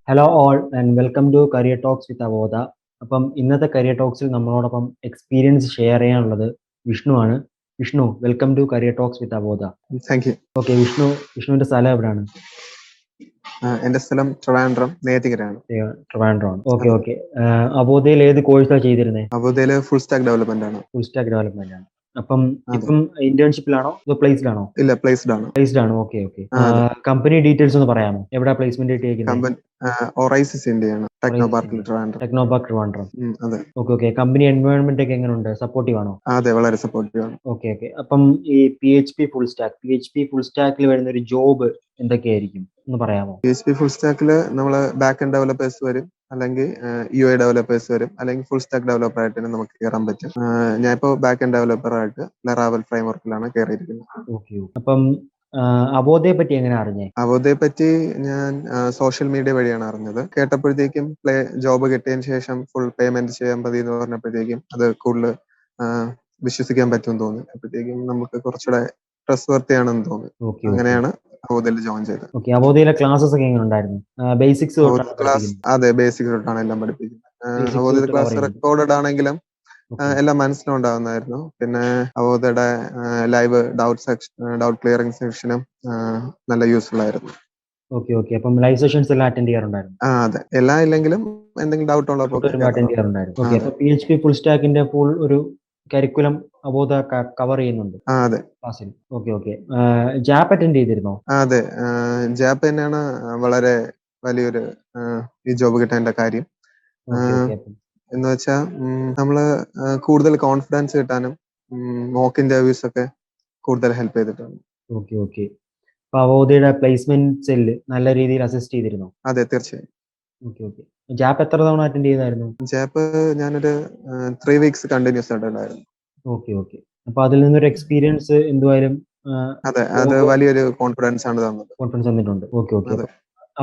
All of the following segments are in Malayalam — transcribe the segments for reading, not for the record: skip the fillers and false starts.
Hello all and welcome to career talks with Avodha. അപ്പം ഇന്നത്തെ കരിയർ ടോക്സിൽ നമ്മളോടൊപ്പം എക്സ്പീരിയൻസ് ഷെയർ ചെയ്യാനുള്ളത് വിഷ്ണു ആണ്. Vishnu, welcome to career talks with Avodha. Thank you. Okay, വിഷ്ണുവിന്റെ സ്ഥലം എവിടെയാണ്? എന്റെ സ്ഥലം ട്രിവാൻഡ്രം നേതികരാണ്. ട്രിവാൻഡ്രം ആണ്. ഓക്കെ അതെ. ഓക്കെ. അവോധയിൽ ഏത് കോഴ്സാണ് ചെയ്തിരുന്നത്? അവോധയില് ഫുൾ സ്റ്റാക്ക് ഡെവലപ്മെന്റ് ആണ്. ഫുൾ സ്റ്റാക്ക് ഡെവലപ്മെന്റ് ആണ്. അപ്പം അതെ. ഇപ്പം ഇന്റേൺഷിപ്പിലാണോ അതോ പ്ലേസ്ഡ് ആണോ? ഇല്ല, പ്ലേസ്ഡ് ആണ്. പ്ലേസ്ഡ് ആണ്. Okay okay. അതെ. കമ്പനി ഡീറ്റെയിൽസ് ഒന്ന് പറയാമോ? എവിടെ പ്ലേസ്മെന്റ് കിട്ടിയിരിക്കുന്നത്? കമ്പനി ഒറൈസിസ് ഇന്ത്യയാണ്. ടെക്നോ പാർക്കിൽ ട്രിവാൻഡ്രം. Techno park Trivandrum. അതെ. Okay okay. കമ്പനി എൻവയോൺമെന്റ് ഒക്കെ എങ്ങനെയുണ്ട്? സപ്പോർട്ടീവ് ആണോ? അതെ, വളരെ സപ്പോർട്ടീവ് ആണ്. Okay okay. അപ്പം ഈ PHP ഫുൾ സ്റ്റാക്കിൽ വരുന്ന ഒരു ജോബ് എന്തൊക്കെയായിരിക്കും ഒന്ന് പറയാമോ? PHP ഫുൾ സ്റ്റാക്കില് നമ്മള് ബാക്ക് എൻഡ് ഡെവലപ്പേഴ്സ് വരും, അല്ലെങ്കിൽ UI ഡെവലപ്പേഴ്സ് വരും, അല്ലെങ്കിൽ ഫുൾ സ്റ്റാക്ക് ഡെവലപ്പർ ആയിട്ട് നമുക്ക് കയറാൻ പറ്റും. ഞാൻ ഇപ്പോൾ ബാക്ക് എൻഡ് ഡെവലപ്പർ ആയിട്ട് ലറാവൽ ഫ്രെയിംവർക്കിലാണ് കയറിയിരിക്കുന്നത്. ഓക്കെ. അപ്പം അവോധയെ പറ്റി എങ്ങനെ അറിഞ്ഞേ? അവോധയെ പറ്റി ഞാൻ സോഷ്യൽ മീഡിയ വഴിയാണ് അറിഞ്ഞത്. കേട്ടപ്പോഴത്തേക്കും ജോബ് കിട്ടിയതിന് ശേഷം ഫുൾ പേയ്മെന്റ് ചെയ്യാൻ മതി എന്ന് പറഞ്ഞപ്പോഴത്തേക്കും അത് കൂടുതൽ വിശ്വസിക്കാൻ പറ്റുമെന്ന് തോന്നി. അപ്പോഴത്തേക്കും നമുക്ക് കുറച്ചുകൂടെ ട്രസ്റ്റ് വർത്തിയാണെന്ന് തോന്നി. ഓക്കെ. അങ്ങനെയാണ് അവോധയിൽ ജോയിൻ ചെയ്തത്. ഓക്കെ. അവോധയിലെ ക്ലാസ്സസ് ഒക്കെ എങ്ങനെ ഉണ്ടായിരുന്നു? ബേസിക്സ് തൊട്ടാണ് ക്ലാസ് പഠിപ്പിക്കുന്നത്? അതെ, ബേസിക് തൊട്ടാണ് എല്ലാം പഠിപ്പിക്കുന്നത്. Basics അവോധയിൽ തൊട്ട് cover ക്ലാസ് ചെയ്യുന്നുണ്ട്. റെക്കോർഡഡ് ആണെങ്കിലും Okay. എല്ലാം മനസ്സിലുണ്ടാവുന്നതായിരുന്നു. പിന്നെ അവോധയുടെ ലൈവ് ഡൗട്ട് ക്ലിയറിംഗ് സെക്ഷനും നല്ല യൂസ്ഫുൾ ആയിരുന്നു. Okay okay. അപ്പം ലൈവ് സെഷൻസ് എല്ലാം അറ്റൻഡ് ചെയ്യാറുണ്ടായിരുന്നു? അതെ, എല്ലാം ഇല്ലെങ്കിലും എന്തെങ്കിലും ഡൗട്ട് ഉള്ളപ്പോൾ അറ്റൻഡ് ചെയ്യാറുണ്ടായിരുന്നു. ഓക്കെ. അപ്പൊ PHP ഫുൾ സ്റ്റാക്കിന്റെ ഫുൾ ഒരു കരിക്കുലം അവോധ കവർ ചെയ്യുന്നുണ്ട് അതെ ക്ലാസ്സിൽ. Okay okay. ജാപ്പ് അറ്റൻഡ് ചെയ്തിരുന്നോ? അതെ. ജാപ്പ് തന്നെയാണ് വളരെ വലിയൊരു ഈ ജോബ് കിട്ടേണ്ട കാര്യം. Okay okay. എന്ന് വെച്ചാൽ നമ്മള് കൂടുതൽ കോൺഫിഡൻസ് കിട്ടാനും മോക്ക് ഇന്റർവ്യൂസ് ഒക്കെ കൂടുതൽ ഹെൽപ്പ് ചെയ്തിട്ടുണ്ട്. Okay okay. അപ്പൊ അവോധയുടെ പ്ലേസ്മെന്റ് സെല്ല് നല്ല രീതിയിൽ അസിസ്റ്റ് ചെയ്തിരുന്നോ? അതെ, തീർച്ചയായും. Okay okay. ജാപ്പ് എത്ര തവണ അറ്റൻഡ് ചെയ്തായിരുന്നു? ജാപ്പ് ഞാനൊരു 3 വീക്സ് കണ്ടിന്യൂസ് ആയിട്ടുണ്ടായിരുന്നു. Okay okay. അപ്പൊ അതിൽ നിന്നൊരു എക്സ്പീരിയൻസ് എന്തുവായാലും അതെ, അത് വലിയൊരു കോൺഫിഡൻസ് ആണ് തന്നത്. കോൺഫിഡൻസ് തന്നിട്ടുണ്ട്. Okay okay. അതെ.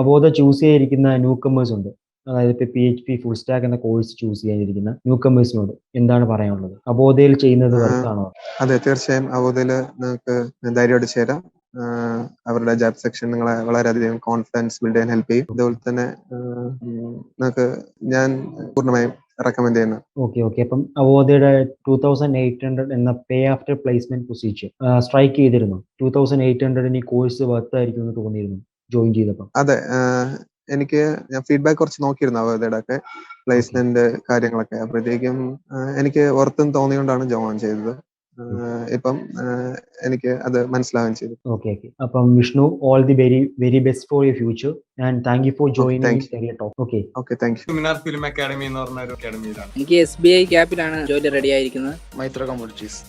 അവോധ ചൂസ് ചെയ്തിരിക്കുന്ന ന്യൂ കമേഴ്സ് ഉണ്ട്. അതായത് ഇപ്പൊ PHP ഫുൾ സ്റ്റാക്ക് എന്ന കോഴ്സ് ചൂസ് ചെയ്യാനിരിക്കുന്ന ന്യൂ കമേഴ്സിനോട് എന്താണ് പറയാനുള്ളത്? അവോധയിൽ ചെയ്യുന്നത് വർത്താണോ? അതെ, തീർച്ചയായും അവോധയില് നിങ്ങൾക്ക് ധൈര്യമായിട്ട് ചേരാം. അവരുടെ ജാബ് സെക്ഷൻ നിങ്ങളെ വളരെയധികം കോൺഫിഡൻസ് ബിൽഡ് ചെയ്യാൻ ഹെൽപ്പ് ചെയ്യും. അതുപോലെ തന്നെ നിങ്ങൾക്ക് ഞാൻ പൂർണ്ണമായും റെക്കമെൻഡ് ചെയ്യുന്നു. Okay okay. അപ്പം അവോധയുടെ 2800 എന്ന പേ ആഫ്റ്റർ പ്ലേസ്മെന്റ് പൊസിഷൻ സ്ട്രൈക്ക് ചെയ്തിരുന്നു. 2800 ഈ കോഴ്സ് വർത്തായിരിക്കും എന്ന് തോന്നിയിരുന്നു ജോയിൻ ചെയ്തപ്പോൾ? അതെ, ഞാൻ ഫീഡ്ബാക്ക് കുറച്ച് നോക്കിയിരുന്നു അവരുടെ ഒക്കെ പ്ലേസ്മെന്റ് കാര്യങ്ങളൊക്കെ. അപ്പോഴത്തേക്കും എനിക്ക് വർത്തും തോന്നിയോണ്ടാണ് ജോയിൻ ചെയ്തത്. ഇപ്പം എനിക്ക് അത് മനസ്സിലാവുകയും ചെയ്തു. Okay okay. അപ്പം Vishnu, all the very very best for your future and thank you for joining career talk. Okay okay, thank you. Minar film academy എന്ന് പറഞ്ഞ ഒരു അക്കാഡമിയിലാണ്. എനിക്ക് SBI ക്യാപ്പിലാണ് ജോലി റെഡി ആയിരിക്കുന്നത്. മൈത്ര കമ്മ്യൂണിറ്റീസ്.